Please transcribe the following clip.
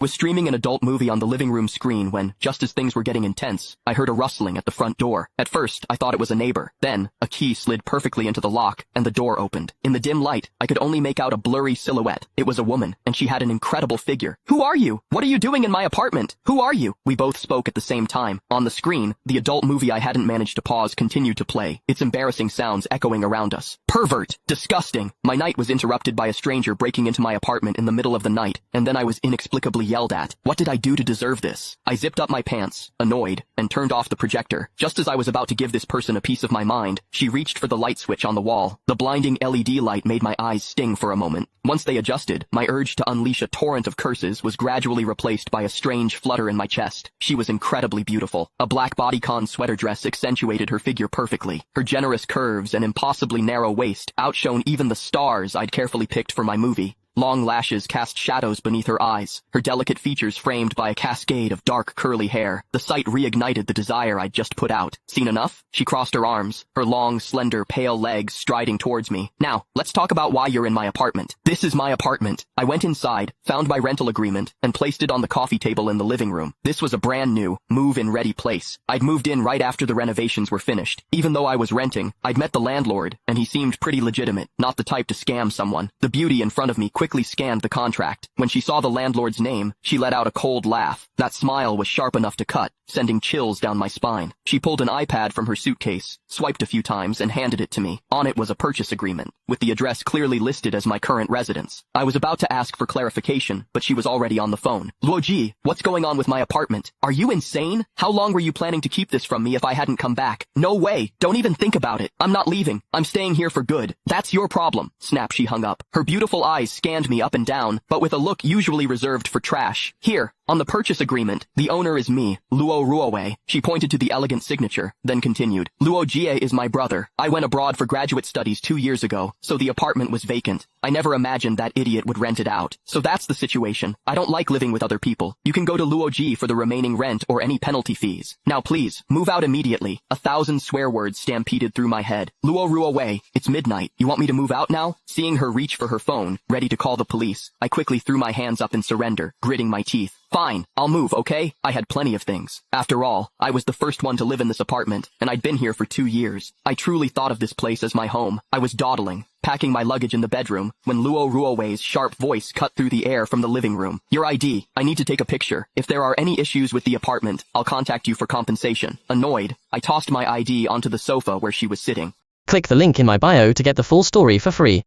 Was streaming an adult movie on the living room screen when, just as things were getting intense, I heard a rustling at the front door. At first, I thought it was a neighbor. Then, a key slid perfectly into the lock, and the door opened. In the dim light, I could only make out a blurry silhouette. It was a woman, and she had an incredible figure. "Who are you? What are you doing in my apartment? Who are you?" We both spoke at the same time. On the screen, the adult movie I hadn't managed to pause continued to play, its embarrassing sounds echoing around us. Pervert! Disgusting! My night was interrupted by a stranger breaking into my apartment in the middle of the night, and then I was inexplicably yelled at. What did I do to deserve this? I zipped up my pants, annoyed, and turned off the projector. Just as I was about to give this person a piece of my mind, she reached for the light switch on the wall. The blinding LED light made my eyes sting for a moment. Once they adjusted, my urge to unleash a torrent of curses was gradually replaced by a strange flutter in my chest. She was incredibly beautiful. A black bodycon sweater dress accentuated her figure perfectly. Her generous curves and impossibly narrow waist outshone even the stars I'd carefully picked for my movie. Long lashes cast shadows beneath her eyes, her delicate features framed by a cascade of dark curly hair. The sight reignited the desire I'd just put out. Seen enough? She crossed her arms, her long, slender, pale legs striding towards me. "Now, let's talk about why you're in my apartment." "This is my apartment." I went inside, found my rental agreement, and placed it on the coffee table in the living room. This was a brand new, move-in-ready place. I'd moved in right after the renovations were finished. Even though I was renting, I'd met the landlord, and he seemed pretty legitimate, not the type to scam someone. The beauty in front of me quickly scanned the contract. When she saw the landlord's name, she let out a cold laugh. That smile was sharp enough to cut, sending chills down my spine. She pulled an iPad from her suitcase, swiped a few times, and handed it to me. On it was a purchase agreement, with the address clearly listed as my current residence. I was about to ask for clarification, but she was already on the phone. "Luoji, what's going on with my apartment? Are you insane? How long were you planning to keep this from me if I hadn't come back?" "No way! Don't even think about it! I'm not leaving. I'm staying here for good." "That's your problem." Snap, she hung up. Her beautiful eyes scanned me up and down, but with a look usually reserved for trash. "Here, on the purchase agreement, the owner is me, Luo Ruowei." She pointed to the elegant signature, then continued. "Luo Jie is my brother. I went abroad for graduate studies 2 years ago, so the apartment was vacant. I never imagined that idiot would rent it out. So that's the situation. I don't like living with other people. You can go to Luo Ji for the remaining rent or any penalty fees. Now please, move out immediately." 1,000 swear words stampeded through my head. "Luo Ruowei, it's midnight. You want me to move out now?" Seeing her reach for her phone, ready to call the police, I quickly threw my hands up in surrender, gritting my teeth. "Fine, I'll move, okay?" I had plenty of things. After all, I was the first one to live in this apartment, and I'd been here for 2 years. I truly thought of this place as my home. I was dawdling, packing my luggage in the bedroom, when Luo Ruowei's sharp voice cut through the air from the living room. "Your ID. I need to take a picture. If there are any issues with the apartment, I'll contact you for compensation." Annoyed, I tossed my ID onto the sofa where she was sitting. Click the link in my bio to get the full story for free.